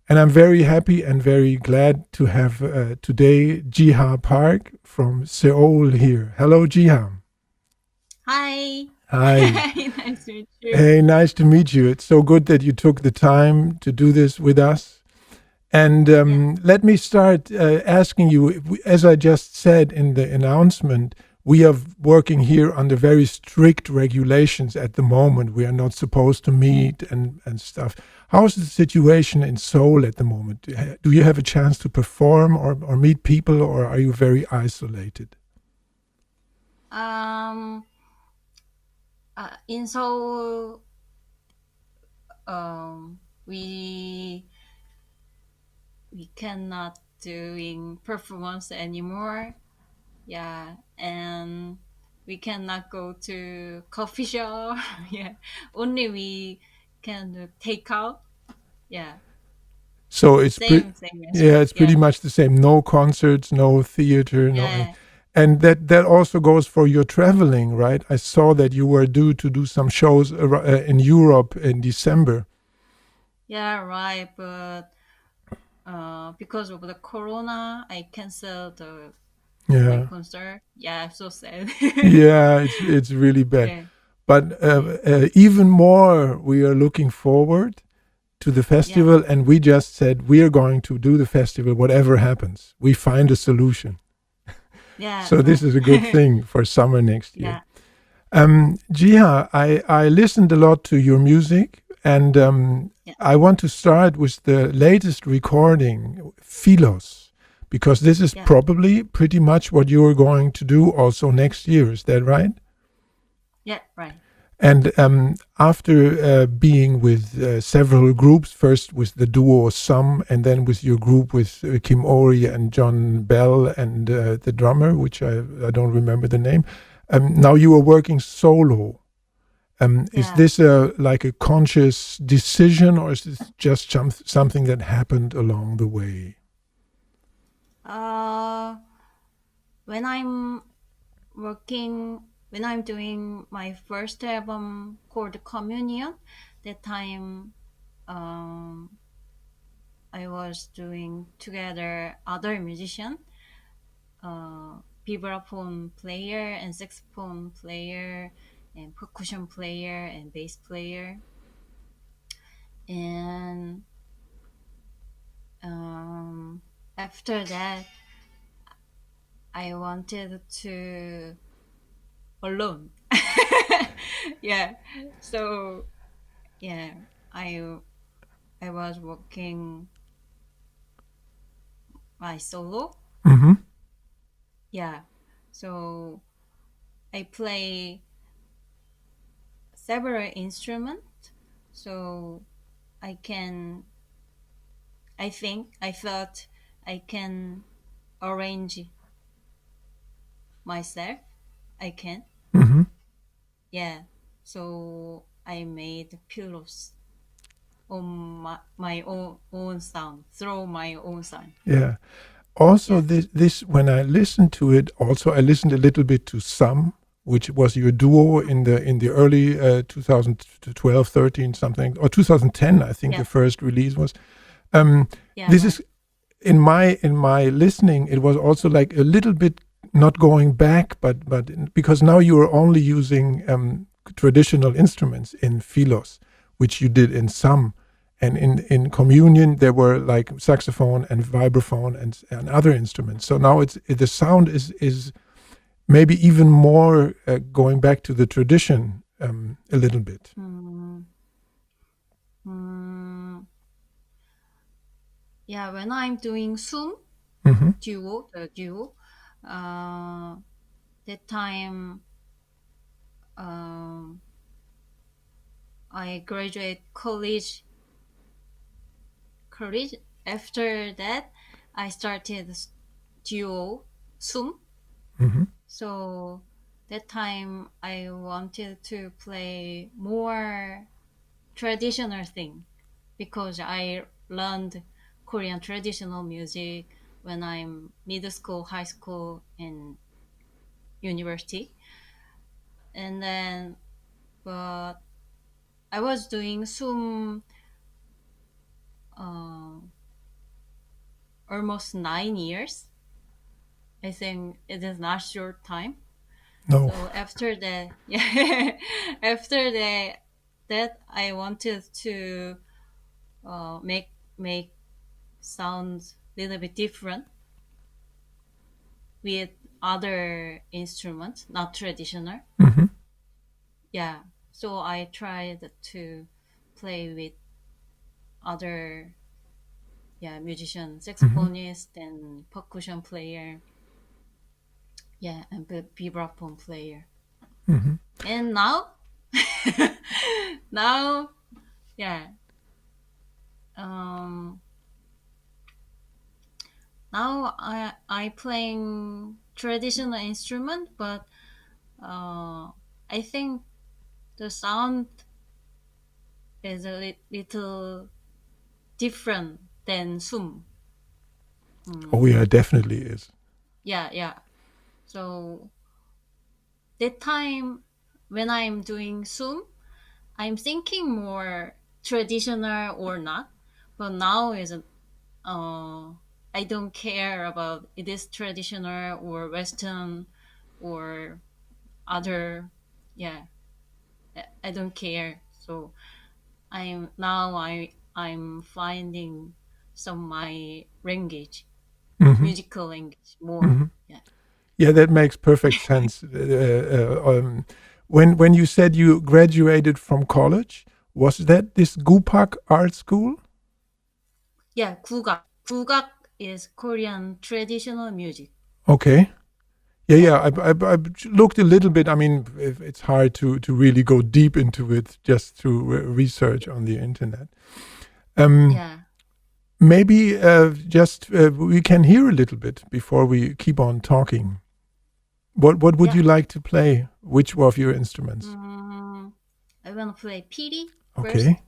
And I'm very happy and very glad to have today Jiha Park from Seoul here. Hello, Jiha. Hi. Hi. Nice to meet you. Hey, nice to meet you. It's so good that you took the time to do this with us. And Yeah. let me start asking you, as I just said in the announcement, we are working here under very strict regulations at the moment. We are not supposed to meet and stuff. How's the situation in Seoul at the moment? Do you have a chance to perform or meet people, or are you very isolated? Um. In Seoul, we cannot doing performance anymore. Yeah, and we cannot go to coffee shop. Yeah, only we can take out. Yeah, So it's same as yeah, you. it's pretty Yeah, much the same. No concerts, no theater, no, yeah, and that also goes for your traveling, right? I saw that you were due to do some shows in Europe in December. yeah. Right, but because of the corona, I canceled my Yeah, concert. Yeah, I'm so sad. yeah, it's really bad. Yeah, But yeah, even more, we are looking forward to the yeah, festival, and we just said we are going to do the festival, whatever happens. We find a solution. yeah, So this right. is a good thing for summer next year. Yeah, Jiha, I listened a lot to your music, and yeah, I want to start with the latest recording, Philos, because this is yeah, probably pretty much what you are going to do also next year. Is that right? yeah, right. And after being with several groups, first with the duo Sum, and then with your group with Kim Ori and John Bell and the drummer, which I don't remember the name. Now you are working solo. Is Yeah. this like a conscious decision, or is this just something that happened along the way? Uh, when I'm when I'm doing my first album called Communion, that time, um, I was doing together other musician, vibraphone player and saxophone player and percussion player and bass player. And um, after that, I wanted to alone. Yeah. So yeah, I I was working my solo. Hmm. Yeah. So I play several instruments. So I can I thought I can arrange myself. I can. Hmm. Yeah. So I made pillows on my own sound, through my own sound. Yeah. Also, Yeah. this when I listened to it, also I listened a little bit to Some, which was your duo in the early 2012, 13, something, or 2010, I think Yeah. the first release was. Um, Yeah. this Right. is in my listening, it was also like a little bit not going back, but because now you are only using traditional instruments in Philos, which you did in Some. And in communion, there were like saxophone and vibraphone and other instruments. So now the sound is maybe even more going back to the tradition a little bit. Mm, mm, yeah. When I'm doing Zoom Hmm. the duo, uh, that time, um, I graduate college. After that, I started duo Zoom. Hmm. So that time I wanted to play more traditional thing because I learned Korean traditional music when I'm middle school, high school, and university. And then, but I was doing some almost 9 years. I think it is not short time. No. So after that, yeah, after that I wanted to make sounds a little bit different with other instruments, not traditional. Hmm. Yeah, so I tried to play with other, yeah, musician, Hmm. saxophonist and percussion player, yeah, and vibraphone player. Hmm. And now, now, yeah, um, now I playing traditional instrument, but I think the sound is a little different than Sum. Oh yeah, it definitely is. Yeah, yeah. So that time when I'm doing Sum, I'm thinking more traditional or not. But now is I don't care about it is traditional or Western or other. Yeah, I don't care. So I'm finding some my language, Hmm. musical language more. Hmm. Yeah. Yeah, that makes perfect sense. When you said you graduated from college, was that this Gupak Art School? Yeah, 국악. 국악 is Korean traditional music. Okay. Yeah, Yeah. yeah. I looked a little bit. I mean, it's hard to really go deep into it just through research on the internet. Um, Yeah. Maybe just we can hear a little bit before we keep on talking. What would Yeah. you like to play? Which of your instruments? Mm, I want to play piri first. Okay,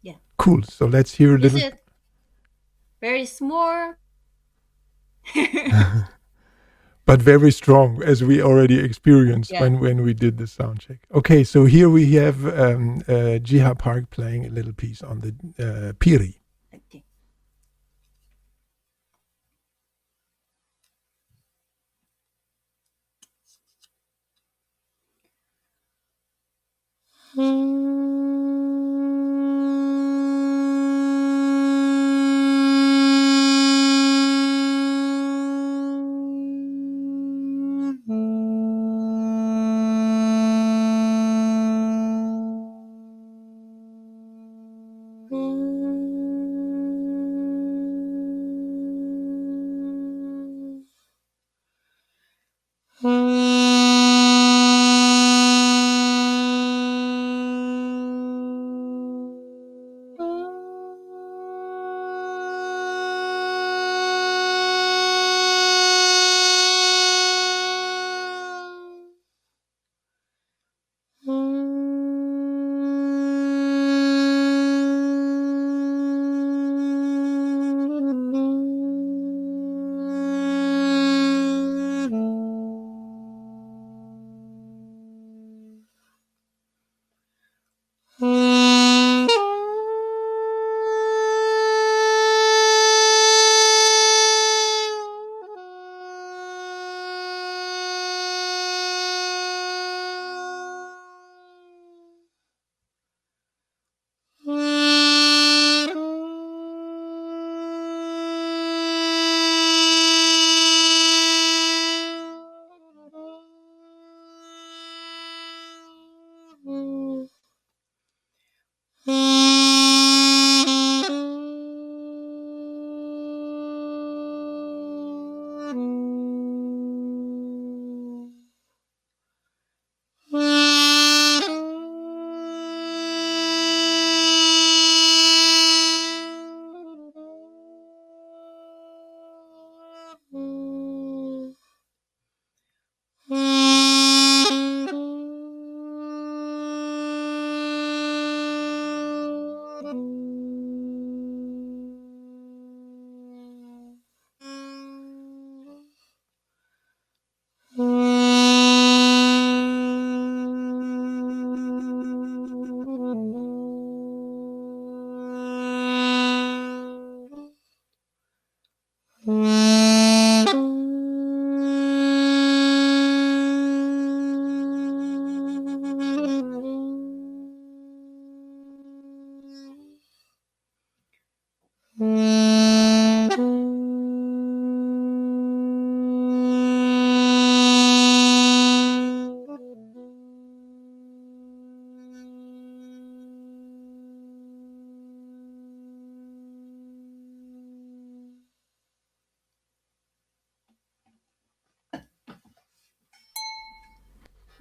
Yeah. cool. So let's hear a This little. is very small. But very strong, as we already experienced Yeah. when we did the sound check. Okay, so here we have Jiha Park playing a little piece on the piri. Okay.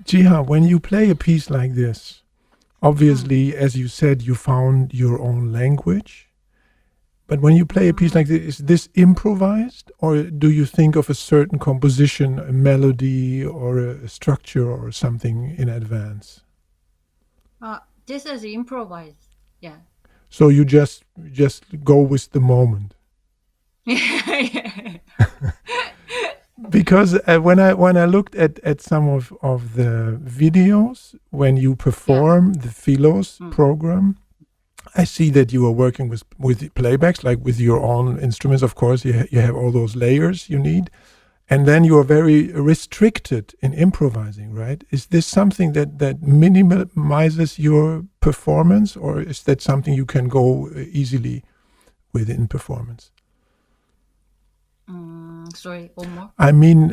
Jiha, when you play a piece like this, Mm, obviously, as you said, you found your own language. But when you play a piece mm. like this, is this improvised, or do you think of a certain composition, a melody, or a structure, or something in advance? This is improvised. Yeah. So you just go with the moment. Yeah. Because when I looked at some of the videos when you Yeah. perform the Philos Mm. program, I see that you are working with playbacks, like with your own instruments. Of course, you have all those layers you need, and then you are very restricted in improvising, right? Is this something that minimizes your performance, or is that something you can go easily within performance? Sorry, one more. I mean,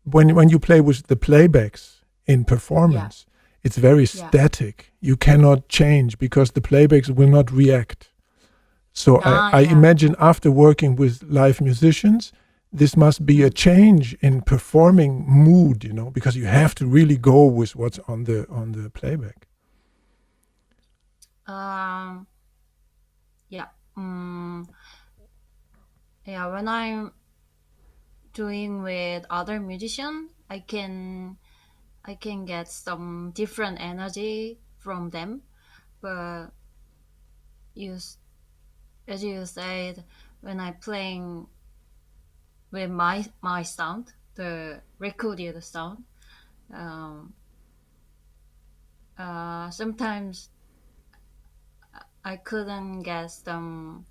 when you play with the playbacks in Yeah. performance, it's very Yeah. static. You cannot change because the playbacks will not react. So I Yeah. imagine after working with live musicians, this must be a Mm. change in performing mood, because you have to really go with what's on the playback. Um. Yeah. Yeah. When I'm doing with other musician, I can get some different energy from them. But you, as you said, when I playing with my sound, the recorded sound, um, sometimes I couldn't get some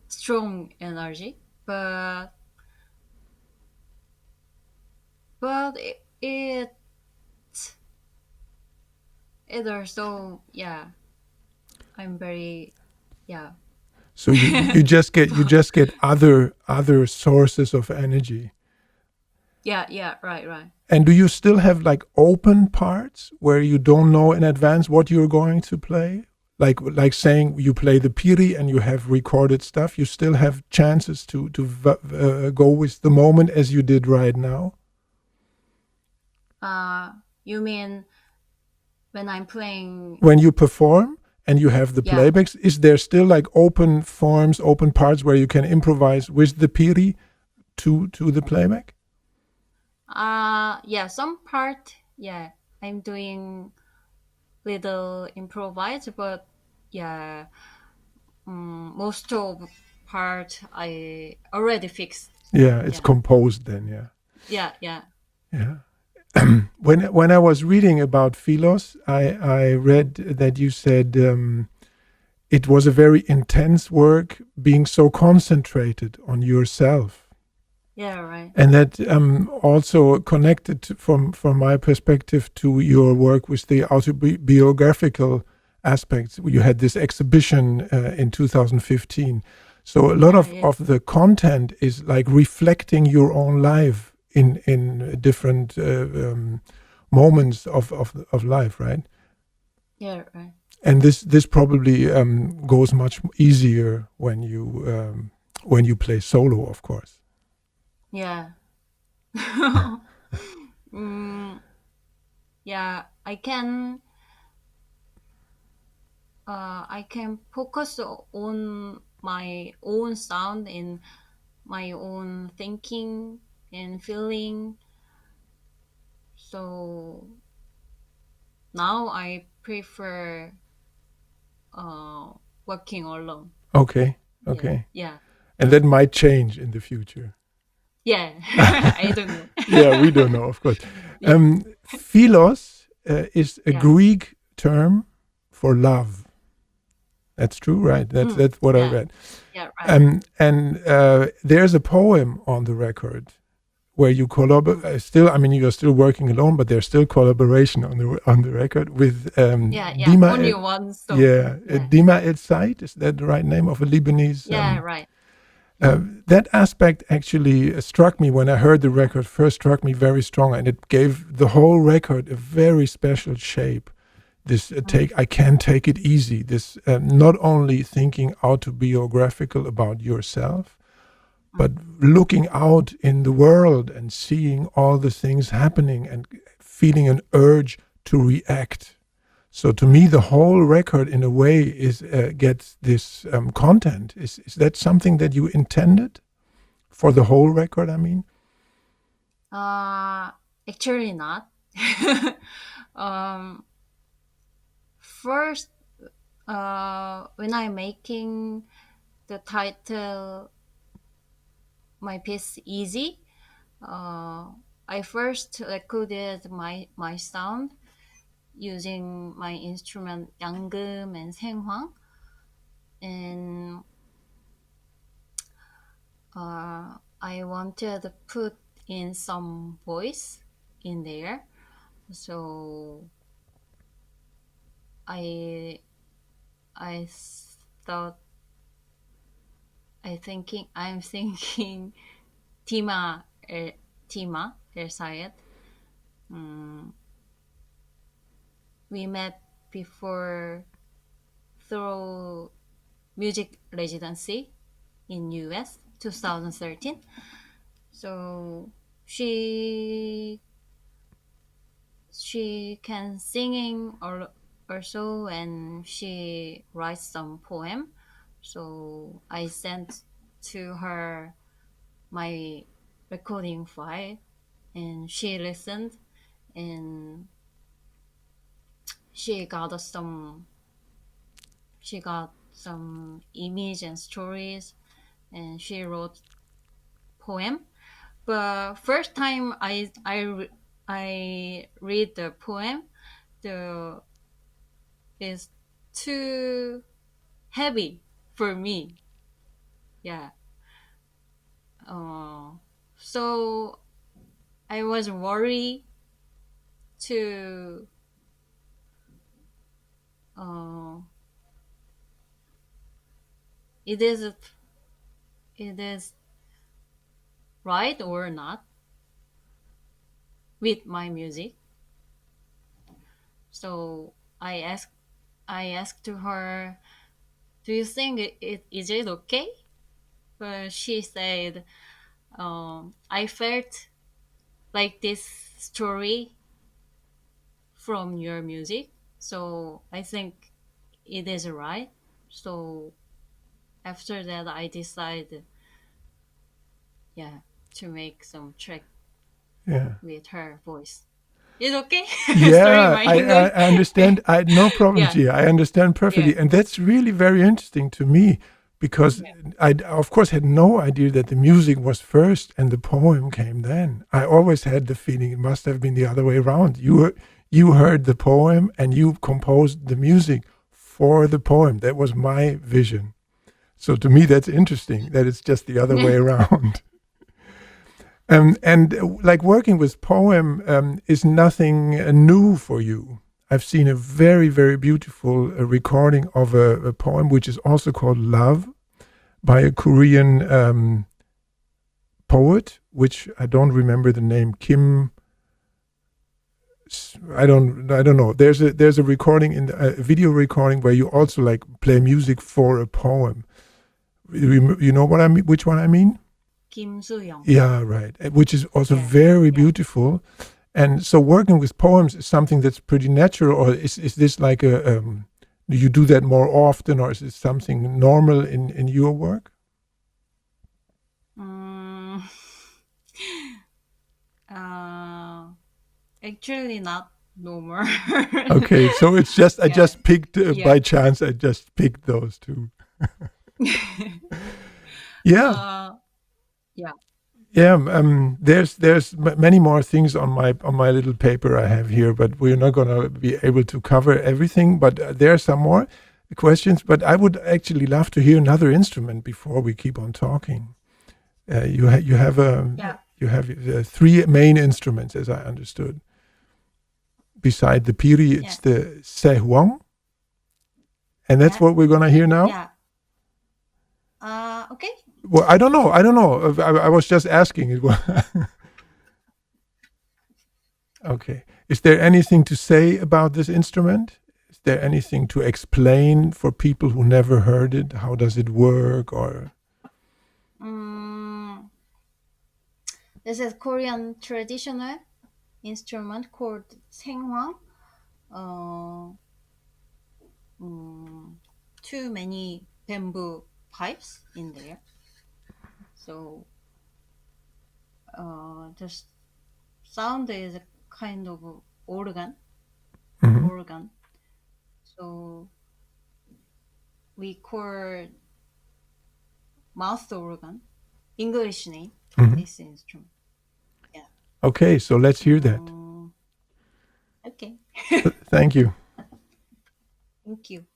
strong energy, but it also, yeah, I'm very, yeah. So you just get other sources of energy. Yeah, yeah, right, right. And do you still have like open parts where you don't know in advance what you're going to play? Like saying you play the piri and you have recorded stuff, you still have chances to go with the moment as you did right now. uh you mean when I'm playing? When you perform and you have the Yeah. playbacks, is there still like open forms, open parts where you can improvise with the piri to the playback? Yeah, some part, yeah, I'm doing little improvise, but yeah, most of part I already fixed. Yeah, it's Yeah, composed then. Yeah, yeah, yeah. yeah. When I was reading about Philos, I read that you said it was a very intense work, being so concentrated on yourself, Yeah, right. and that also connected from my perspective to your work with the autobiographical aspects. You had this exhibition in 2015, so a lot Yeah, yeah, of the content is like reflecting your own life in different moments of life, right? yeah, right. And this probably goes much easier when you play solo, of course. Yeah. mm, yeah, I can focus on my own sound and my own thinking and feeling. So now I prefer uh working alone. Okay, Yeah, okay, yeah, and that might change in the future. yeah. I don't know. Yeah, we don't know, of course. Yeah, Philos is a yeah, Greek term for love. That's true, right? That's what I yeah, read. yeah. Right. And there's a poem on the record where you Mm. collaborate. Still, I mean, you are still working alone, but there's still collaboration on the record with Yeah, yeah. Dima. Only one song. Yeah, Yeah, Dima El Said. Is that the right name of a Lebanese? yeah. Right. Uh, that aspect actually struck me when I heard the record first. Struck me very strong, and it gave the whole record a very special shape. This Mm. take, I can take it easy. This not only thinking autobiographical about yourself, but looking out in the world and seeing all the things happening and feeling an urge to react. So to me, the whole record, in a way, is gets this content. Is that something that you intended for the whole record? I mean, Actually not. um, First, when I'm making the title my piece easy, uh, I first recorded my sound using my instrument 양금 and 생황, and I wanted to put in some voice in there. So I I thought I'm thinking Tima Tima El Sayed. We met before through music residency in US 2013. So she she can singing or so, and she writes some poem. So I sent to her my recording file, and she listened, and she got some she got some image and stories, and she wrote poem. But first time I read the poem, the is too heavy for me. Yeah. Uh, so I was worried to uh, it is it is right or not with my music. So I asked to her, "Do you think is it okay?" But she said, "I felt like this story from your music, so I think it is right." So after that, I decided, yeah, to make some track yeah. with her voice. Is okay? Sorry, Yeah, my I, I English. I understand. I no problem, Yeah, Gia. I understand yeah, perfectly, and that's really very interesting to me because yeah. I, of course, had no idea that the music was first and the poem came then. I always had the feeling it must have been the other way around. You heard the poem and you composed the music for the poem. That was my vision. So to me, that's interesting that it's just the other way around. And like working with poem is nothing new for you. I've seen a very, very beautiful recording of a poem which is also called Love by a Korean poet, which I don't remember the name. Kim. I don't know. There's a recording a video recording where you also like play music for a poem. You know what I mean? Which one I mean? 김수영. Yeah, right. Which is also Yeah, very yeah. beautiful. And so working with poems is something that's pretty natural, or is this like do you do that more often, or is it something normal in your work? Mm, uh, Actually, not no more. Okay, so it's just I Yeah, just picked yeah. by chance. I just picked those two. Yeah, uh, yeah, yeah. There's many more things on my little paper I have here, but we're not gonna be able to cover everything. But there are some more questions. But I would actually love to hear another instrument before we keep on talking. yeah, You have three main instruments, as I understood. Beside the piri, yeah, it's the sehuang, and that's yeah, what we're gonna hear now. yeah. Okay. Well, I don't know. I don't know. I was just asking. It was okay. Is there anything to say about this instrument? Is there anything to explain for people who never heard it? How does it work? Or This is Korean traditional instrument called 생황. Uh, too many bamboo pipes in there. So the sound is a kind of organ. Mhm. Organ. So we call mouth organ. English name for Mhm. this instrument. Yeah. Okay, so let's hear that. Um, okay. Thank you. Thank you.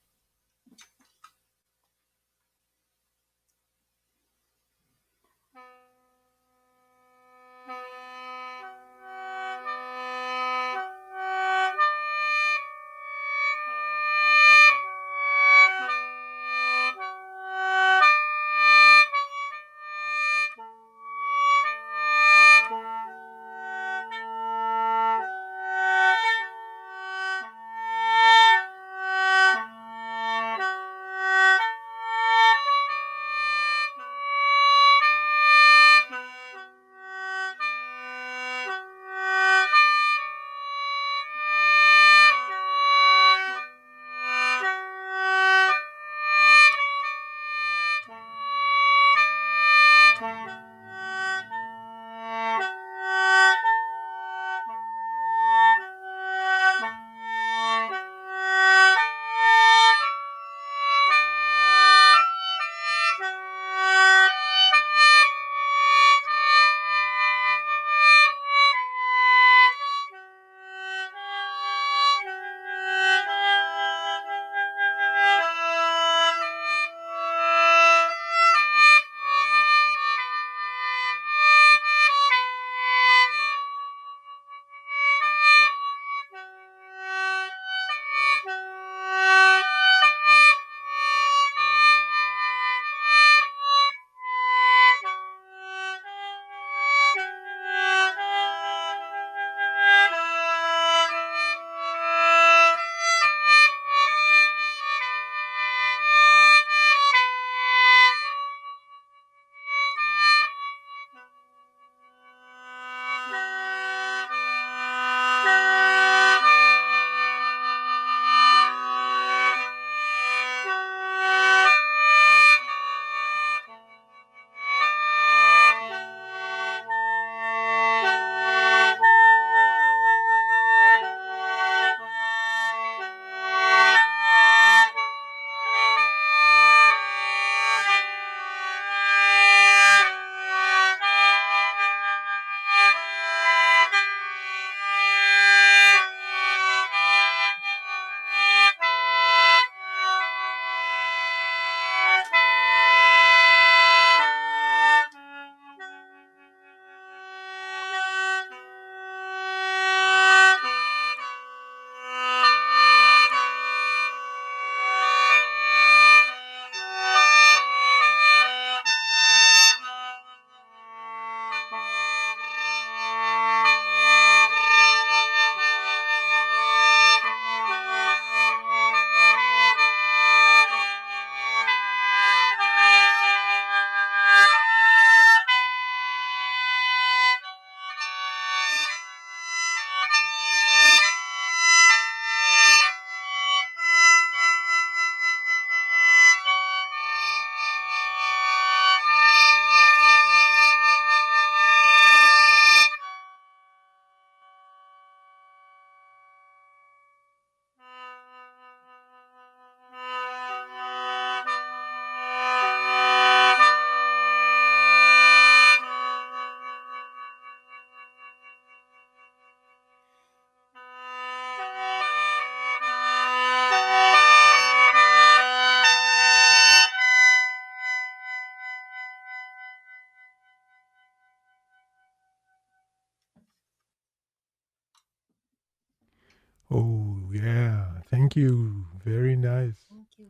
Oh, yeah. Thank you. Very nice. Thank you.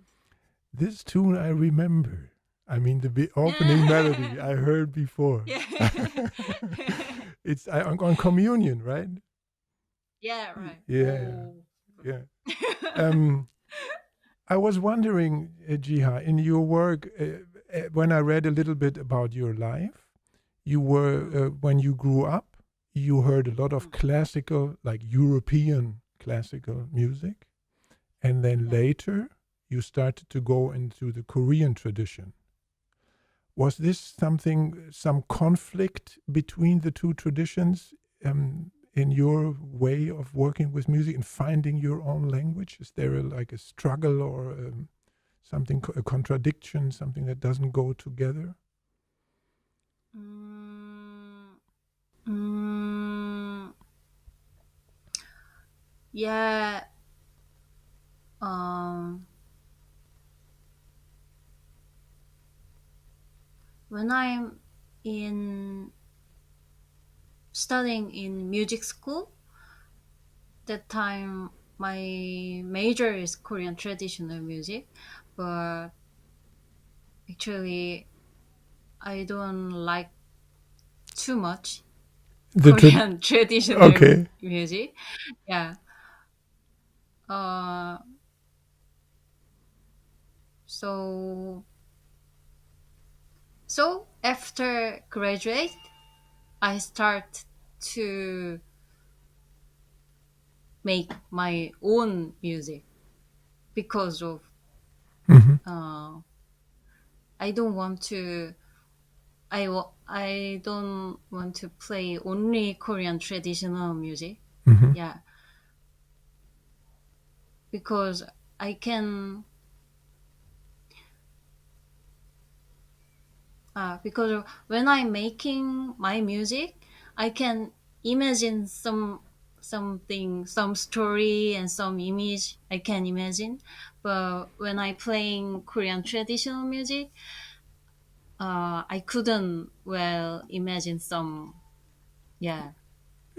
This tune I remember. I mean, the opening melody I heard before. Yeah. It's on Communion, right? Yeah, right. Yeah, Oh. yeah. Um, I was wondering, Jiha, in your work, when I read a little bit about your life, you were when you grew up, you heard a lot of Mm. classical, like European classical music, and then Yeah. later you started to go into the Korean tradition. Was this something, some conflict between the two traditions in your way of working with music and finding your own language? Is there like a struggle or something, a contradiction, something that doesn't go together? Mm, mm, yeah. Um, when I'm in studying in music school, that time my major is Korean traditional music, but actually I don't like too much The Korean traditional okay. music. Yeah. Uh, so so after graduate, I start to make my own music because of Hmm. uh, I don't want to I don't want to play only Korean traditional music. Hmm. Yeah, because I can because when I'm making my music, I can imagine some story and some image I can imagine. But when I playing Korean traditional music, I couldn't well imagine yeah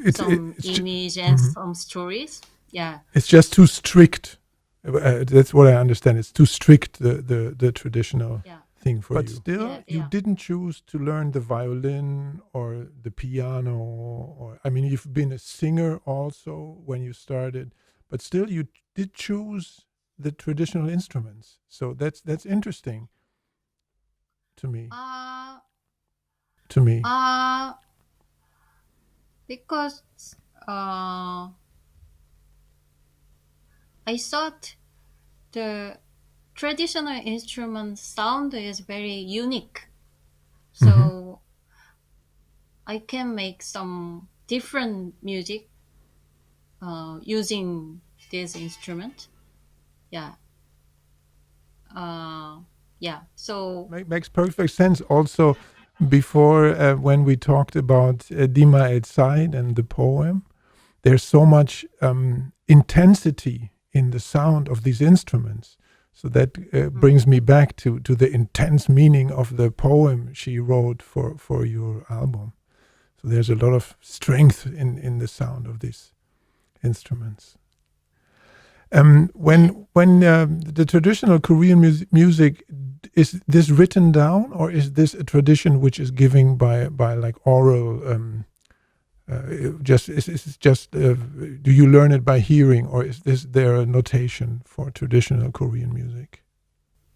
some It's image and mhm. some stories. Yeah, It's just too strict. That's what I understand. It's too strict, the traditional yeah, thing for but you. But yeah, still, you yeah. didn't choose to learn the violin or the piano, or I mean, you've been a singer also when you started, but still, you did choose the traditional instruments. So that's interesting to me. Uh, To me, uh, because uh, I thought the traditional instrument sound is very unique. hmm, So I can make some different music using this instrument. Yeah. Uh, yeah. So makes perfect sense. Also, before when we talked about Dima et Side and the poem, there's so much intensity in the sound of these instruments. So that mm, brings me back to the intense meaning of the poem she wrote for your album. So there's a lot of strength in the sound of these instruments. yeah. When the traditional Korean music, is this written down, or is this a tradition which is given by like oral? Just is it just do you learn it by hearing, or is this there a notation for traditional Korean music?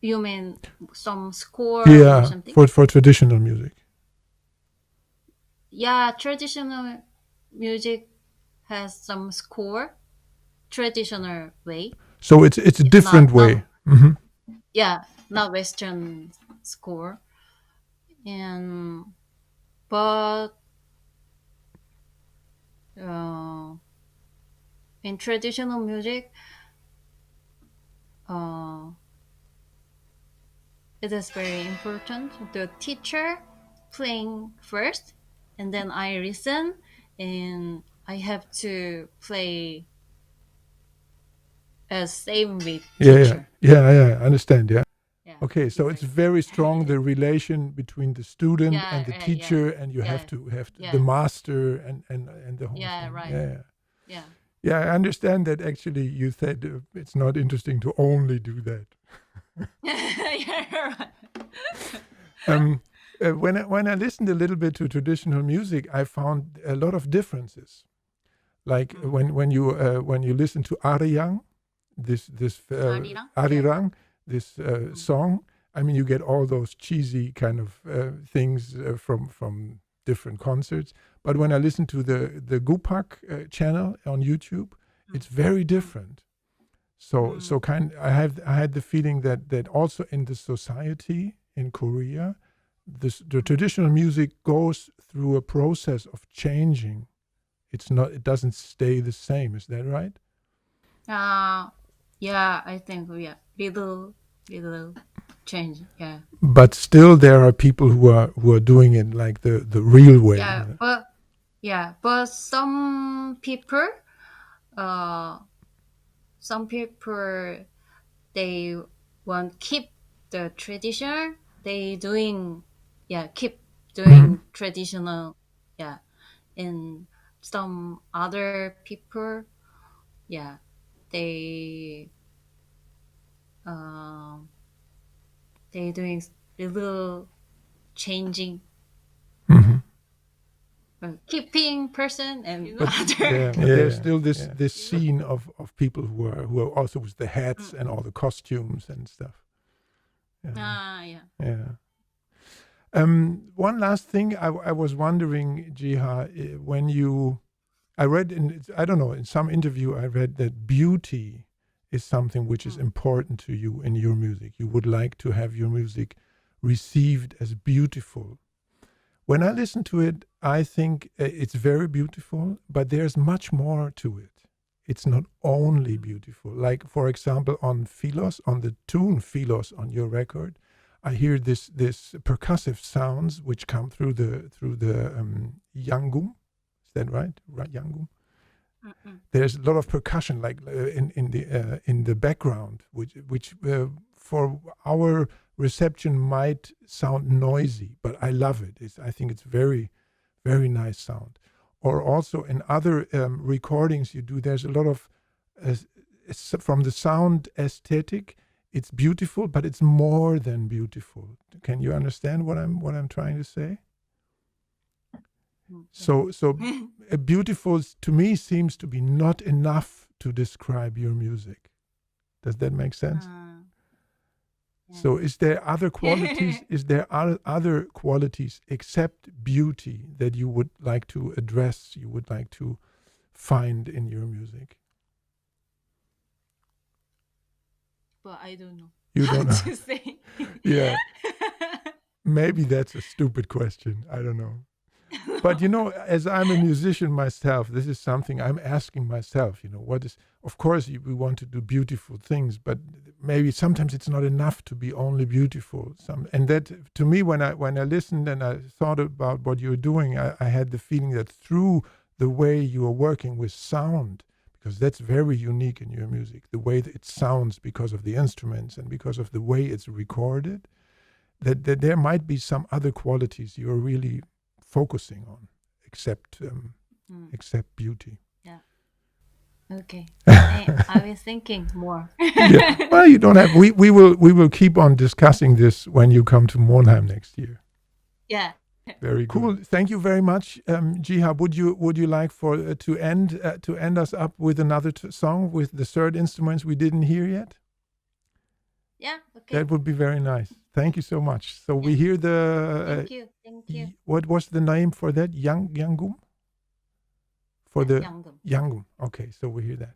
You mean some score or Yeah, something? for traditional music. Yeah, traditional music has some score, traditional way. So it's a Not different not way. Hmm. yeah, not Western score. And but uh, in traditional music, uh, it is very important. The teacher playing first, and then I listen, and I have to play same with Yeah, yeah, teacher. yeah, yeah. I understand. Yeah. Yeah, Okay, so it's it's like very strong, the relation between the student yeah, and the yeah, teacher, and you yeah, have the yeah, master and the whole yeah, thing. right, Yeah, yeah. yeah, Yeah, I understand that. Actually, you said it's not interesting to only do that. yeah, right. Um, when I listened a little bit to traditional music, I found a lot of differences. Like Mm. when you listen to Arirang, this Arirang, yeah. Arirang, this Mm. song. I mean, you get all those cheesy kind of things from different concerts. But when I listen to the Gupak channel on YouTube, it's very different. So I had the feeling that also in the society in Korea, the traditional music goes through a process of changing. It doesn't stay the same. Is that right? Yeah, I think yeah, little change. Yeah, But still, there are people who are doing it like the real way. but uh, some people they want keep the tradition. They doing keep Mhm. doing traditional. Yeah, and some other people yeah they um they doing little changing. Yeah, Mhm. keeping person and But other. but there's still this scene of people who are also with the hats and all the costumes and stuff. Yeah. Yeah. Yeah. One last thing I was wondering, Jiha, when I read I don't know, in some interview I read that beauty is something which is important to you in your music. You would like to have your music received as beautiful. When I listen to it, I think it's very beautiful, but there's much more to it. It's not only beautiful. Like, for example, on Philos, on the tune Philos on your record, I hear this percussive sounds which come through the yangum. Is that right? Right, yangum. There's a lot of percussion, like in the background, which for our reception might sound noisy, but I love it. I think it's very nice sound. Or also in other recordings you do, there's a lot of uh, from the sound aesthetic. It's beautiful, but it's more than beautiful. Can you understand what I'm trying to say? So beautiful to me seems to be not enough to describe your music. Does that make sense? So is there other qualities? Is there other qualities except beauty that you would like to address? You would like to find in your music? But I don't know You how don't know. to say. Yeah, maybe that's a stupid question. I don't know. But as I'm a musician myself, this is something I'm asking myself. What is? Of course, we want to do beautiful things, but maybe sometimes it's not enough to be only beautiful. And that, to me, when I listened and I thought about what you're doing, I had the feeling that through the way you are working with sound, because that's very unique in your music, the way that it sounds because of the instruments and because of the way it's recorded, that there might be some other qualities you're really focusing on, except beauty. Yeah. Okay. I was thinking more. Yeah. Well, you don't have. We will keep on discussing this when you come to Monheim next year. Yeah. Very cool. Thank you very much, Jiha. Would you like for to end us up with another song with the third instruments we didn't hear yet? Yeah. Okay. That would be very nice. Thank you so much. So we hear the. Thank you. Thank you. What was the name for that? Yangum? For the Yangum. Yangum. Okay, so we hear that.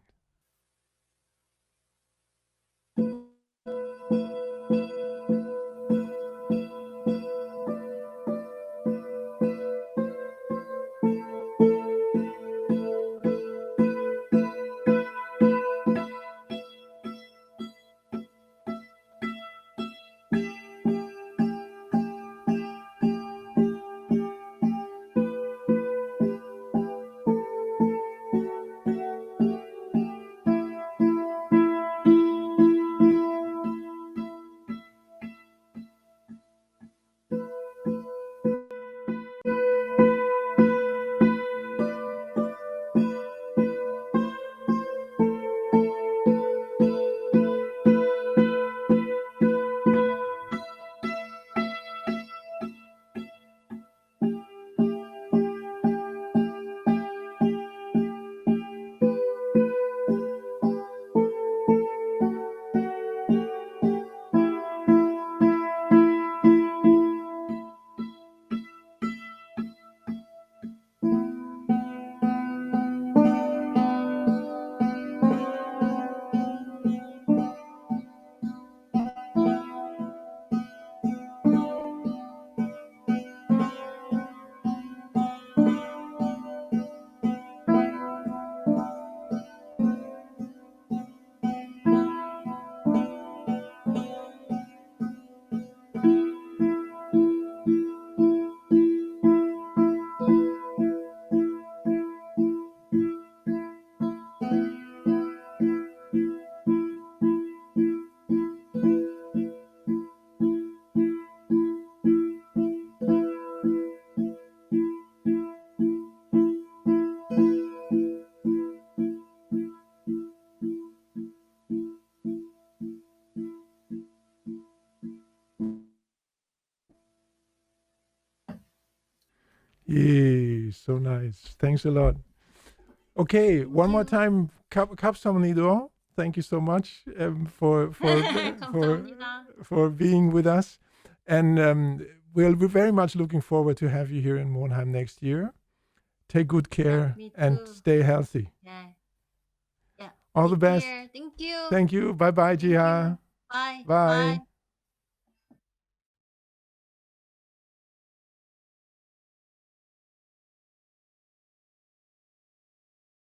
Yeah, so nice. Thanks a lot. Okay, Thank one more you. time. 감사합니다. Thank you so much 감사합니다. for being with us, and we're very much looking forward to have you here in Monheim next year. Take good Yeah, care me and too. stay healthy. Yeah. Yeah. All the Take care. best. Thank you. Thank you. Bye bye, Thank you. Jiha. Bye. Bye. Bye.